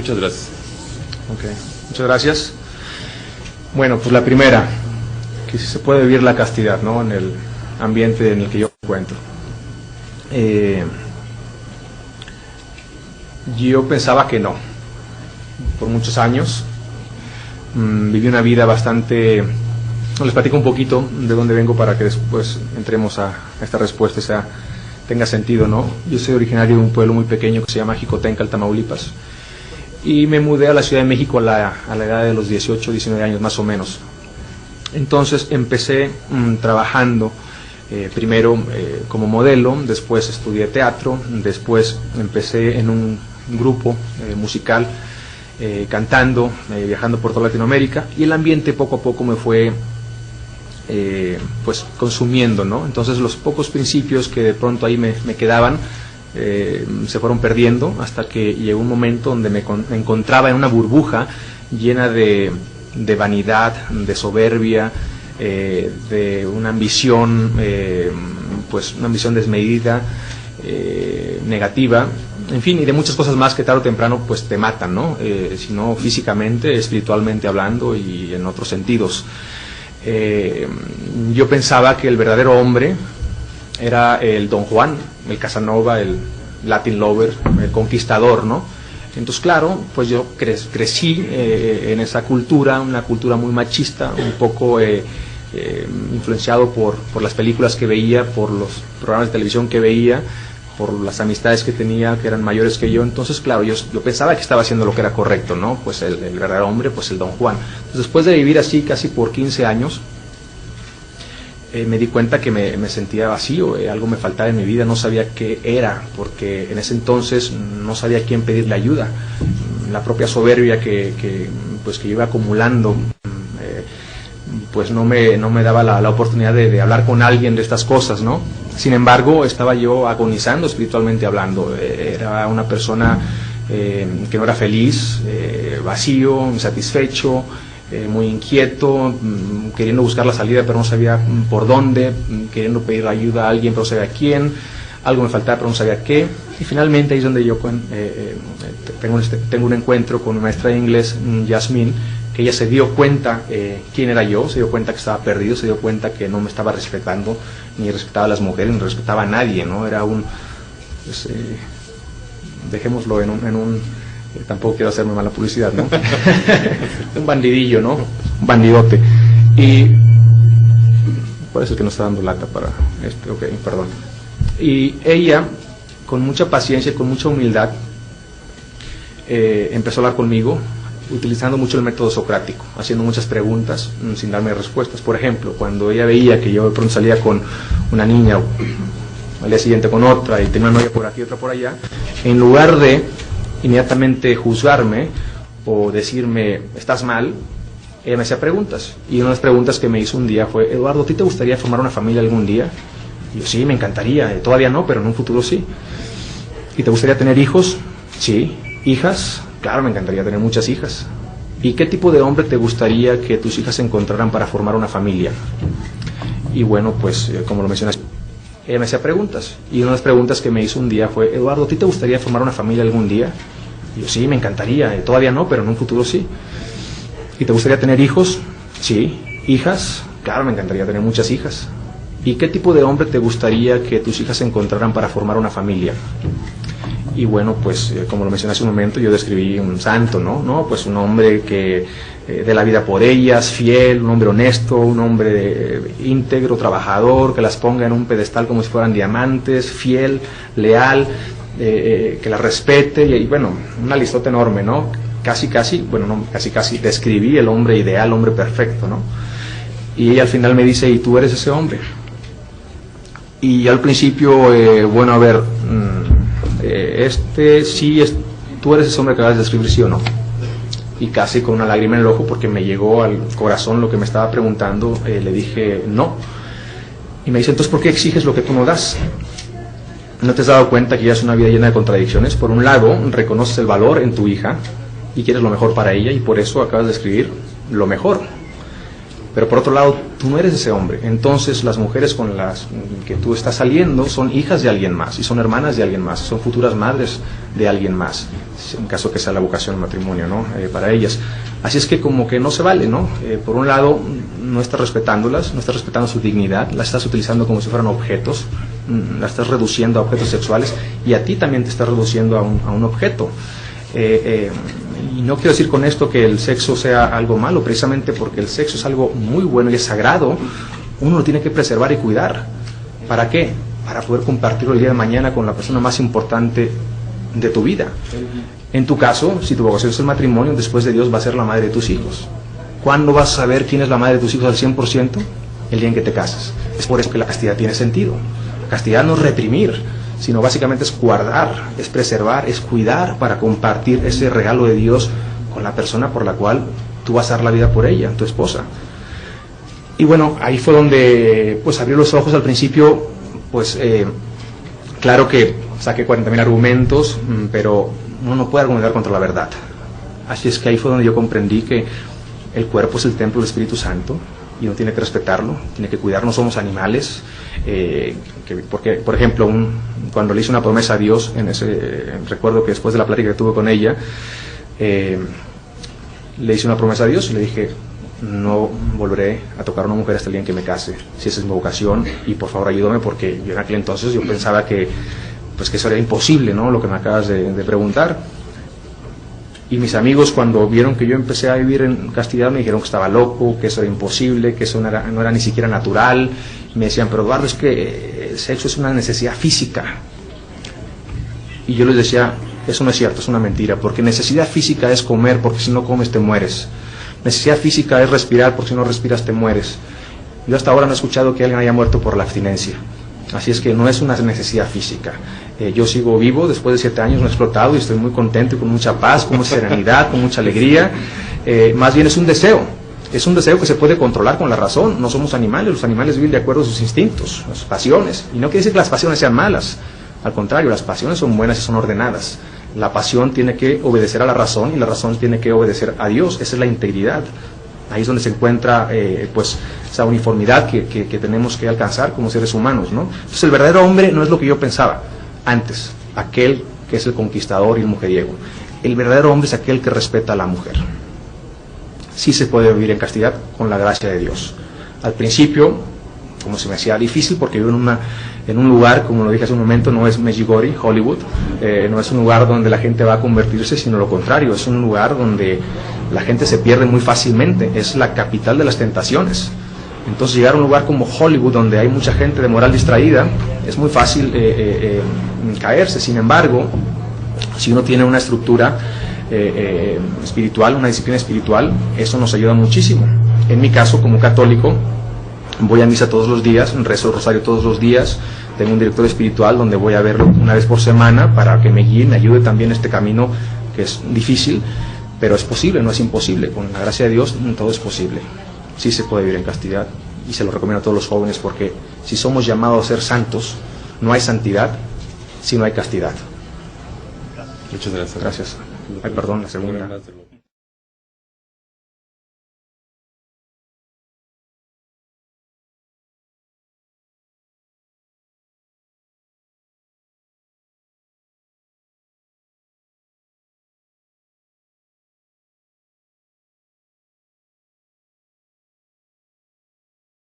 Muchas gracias. Okay. Muchas gracias. Bueno, pues la primera, que si se puede vivir la castidad, ¿no? En el ambiente en el que yo me encuentro. Yo pensaba que no. Por muchos años viví una vida bastante... Les platico un poquito de dónde vengo para que después entremos a esta respuesta, tenga sentido, ¿no? Yo soy originario de un pueblo muy pequeño que se llama Jicotenca, Tamaulipas. Y me mudé a la Ciudad de México a la edad de los 18, 19 años más o menos. Entonces empecé trabajando primero como modelo, después estudié teatro, después empecé en un grupo musical cantando, viajando por toda Latinoamérica, y el ambiente poco a poco me fue pues consumiendo, ¿no? Entonces los pocos principios que de pronto ahí me quedaban se fueron perdiendo hasta que llegó un momento donde me encontraba en una burbuja llena de vanidad, de soberbia, de una ambición, pues una ambición desmedida, negativa, en fin, y de muchas cosas más que tarde o temprano pues te matan, ¿no? Si no físicamente, espiritualmente hablando y en otros sentidos. Yo pensaba que el verdadero hombre era el Don Juan, el Casanova, el Latin Lover, el conquistador, ¿no? Entonces, claro, pues yo crecí en esa cultura, una cultura muy machista, un poco influenciado por las películas que veía, por los programas de televisión que veía, por las amistades que tenía que eran mayores que yo. Entonces, claro, yo pensaba que estaba haciendo lo que era correcto, ¿no? Pues el verdadero hombre, pues el Don Juan. Entonces, después de vivir así casi por 15 años, me di cuenta que me sentía vacío, algo me faltaba en mi vida, no sabía qué era, porque en ese entonces no sabía a quién pedirle ayuda. La propia soberbia que yo iba acumulando, pues no me daba la oportunidad de hablar con alguien de estas cosas, ¿no? Sin embargo, estaba yo agonizando espiritualmente hablando. Era una persona que no era feliz, vacío, insatisfecho, muy inquieto, queriendo buscar la salida pero no sabía por dónde, queriendo pedir ayuda a alguien pero no sabía a quién, algo me faltaba pero no sabía qué, y finalmente ahí es donde yo tengo un encuentro con una maestra de inglés, Yasmín, que ella se dio cuenta quién era yo, se dio cuenta que estaba perdido, se dio cuenta que no me estaba respetando, ni respetaba a las mujeres, ni respetaba a nadie, ¿no? Era pues, dejémoslo en un tampoco quiero hacerme mala publicidad, ¿no? Un bandidillo, ¿no? Un bandidote. Y ¿cuál es el que nos está dando lata para este? Ok, perdón. Y ella, con mucha paciencia y con mucha humildad, empezó a hablar conmigo, utilizando mucho el método socrático, haciendo muchas preguntas sin darme respuestas. Por ejemplo, cuando ella veía que yo de pronto salía con una niña, al día siguiente con otra, y tenía una novia por aquí, otra por allá, en lugar de inmediatamente juzgarme o decirme estás mal, ella me hacía preguntas, y una de las preguntas que me hizo un día fue: Eduardo, ¿a ti te gustaría formar una familia algún día? Y yo, sí, me encantaría, todavía no, pero en un futuro sí. ¿Y te gustaría tener hijos? Sí. ¿Hijas? Claro, me encantaría tener muchas hijas. ¿Y qué tipo de hombre te gustaría que tus hijas encontraran para formar una familia? Y bueno, pues como lo mencionaste, ella me hacía preguntas, y una de las preguntas que me hizo un día fue: Eduardo, ¿a ti te gustaría formar una familia algún día? Y yo, sí, me encantaría, todavía no, pero en un futuro sí. ¿Y te gustaría tener hijos? Sí. ¿Hijas? Claro, me encantaría tener muchas hijas. ¿Y qué tipo de hombre te gustaría que tus hijas encontraran para formar una familia? Y bueno, pues como lo mencioné hace un momento, yo describí un santo, ¿no? Pues un hombre que dé la vida por ellas, fiel, un hombre honesto, un hombre íntegro, trabajador, que las ponga en un pedestal como si fueran diamantes, fiel, leal, que las respete, y bueno, una listota enorme, ¿no? Casi describí el hombre ideal, hombre perfecto, ¿no? Y ella al final me dice: ¿y tú eres ese hombre? Y al principio, bueno, a ver, tú eres ese hombre que acabas de describir, ¿sí o no? Y casi con una lágrima en el ojo, porque me llegó al corazón lo que me estaba preguntando, le dije no. Y me dice: entonces, ¿por qué exiges lo que tú no das? ¿No te has dado cuenta que ya es una vida llena de contradicciones? Por un lado, reconoces el valor en tu hija y quieres lo mejor para ella, y por eso acabas de escribir lo mejor. Pero por otro lado, tú no eres ese hombre. Entonces las mujeres con las que tú estás saliendo son hijas de alguien más, y son hermanas de alguien más, son futuras madres de alguien más, en caso que sea la vocación del matrimonio, ¿no? Para ellas. Así es que como que no se vale, ¿no? Por un lado, no estás respetándolas, no estás respetando su dignidad, las estás utilizando como si fueran objetos, las estás reduciendo a objetos sexuales, y a ti también te estás reduciendo a un objeto. Y no quiero decir con esto que el sexo sea algo malo, precisamente porque el sexo es algo muy bueno y es sagrado. Uno lo tiene que preservar y cuidar. ¿Para qué? Para poder compartirlo el día de mañana con la persona más importante de tu vida. En tu caso, si tu vocación es el matrimonio, después de Dios va a ser la madre de tus hijos. ¿Cuándo vas a saber quién es la madre de tus hijos al 100%? El día en que te cases. Es por eso que la castidad tiene sentido. La castidad no es reprimir, sino básicamente es guardar, es preservar, es cuidar para compartir ese regalo de Dios con la persona por la cual tú vas a dar la vida por ella, tu esposa. Y bueno, ahí fue donde pues abrí los ojos al principio, pues claro que saqué 40.000 argumentos, pero uno no puede argumentar contra la verdad. Así es que ahí fue donde yo comprendí que el cuerpo es el templo del Espíritu Santo, y uno tiene que respetarlo, tiene que cuidar, no somos animales, porque, por ejemplo, cuando le hice una promesa a Dios, recuerdo que después de la plática que tuve con ella, le hice una promesa a Dios y le dije, no volveré a tocar a una mujer hasta el día en que me case, si esa es mi vocación, y por favor ayúdame, porque yo en aquel entonces yo pensaba que eso era imposible, ¿no? Lo que me acabas de preguntar. Y mis amigos, cuando vieron que yo empecé a vivir en castidad, me dijeron que estaba loco, que eso era imposible, que eso no era ni siquiera natural. Me decían, pero Eduardo, es que el sexo es una necesidad física. Y yo les decía, eso no es cierto, es una mentira, porque necesidad física es comer, porque si no comes te mueres. Necesidad física es respirar, porque si no respiras te mueres. Yo hasta ahora no he escuchado que alguien haya muerto por la abstinencia. Así es que no es una necesidad física. Yo sigo vivo, después de 7 años no he explotado y estoy muy contento y con mucha paz, con mucha serenidad, con mucha alegría. Más bien es un deseo que se puede controlar con la razón. No somos animales, los animales viven de acuerdo a sus instintos, a sus pasiones. Y no quiere decir que las pasiones sean malas, al contrario, las pasiones son buenas y son ordenadas. La pasión tiene que obedecer a la razón y la razón tiene que obedecer a Dios, esa es la integridad. Ahí es donde se encuentra esa uniformidad que tenemos que alcanzar como seres humanos, ¿no? Entonces el verdadero hombre no es lo que yo pensaba antes, aquel que es el conquistador y el mujeriego. El verdadero hombre es aquel que respeta a la mujer. Sí se puede vivir en castidad con la gracia de Dios. Al principio, como se me hacía difícil, porque vivo en un lugar, como lo dije hace un momento, no es Medjugorje, Hollywood, no es un lugar donde la gente va a convertirse, sino lo contrario, es un lugar donde la gente se pierde muy fácilmente, es la capital de las tentaciones. Entonces llegar a un lugar como Hollywood, donde hay mucha gente de moral distraída, es muy fácil caerse. Sin embargo, si uno tiene una estructura espiritual, una disciplina espiritual, eso nos ayuda muchísimo. En mi caso, como católico, voy a misa todos los días, rezo el rosario todos los días, tengo un director espiritual donde voy a verlo una vez por semana para que me guíe, me ayude también este camino que es difícil, pero es posible, no es imposible. Con la gracia de Dios todo es posible. Sí se puede vivir en castidad y se lo recomiendo a todos los jóvenes, porque si somos llamados a ser santos, no hay santidad si no hay castidad. Muchas gracias. Gracias. Ay, perdón, la segunda.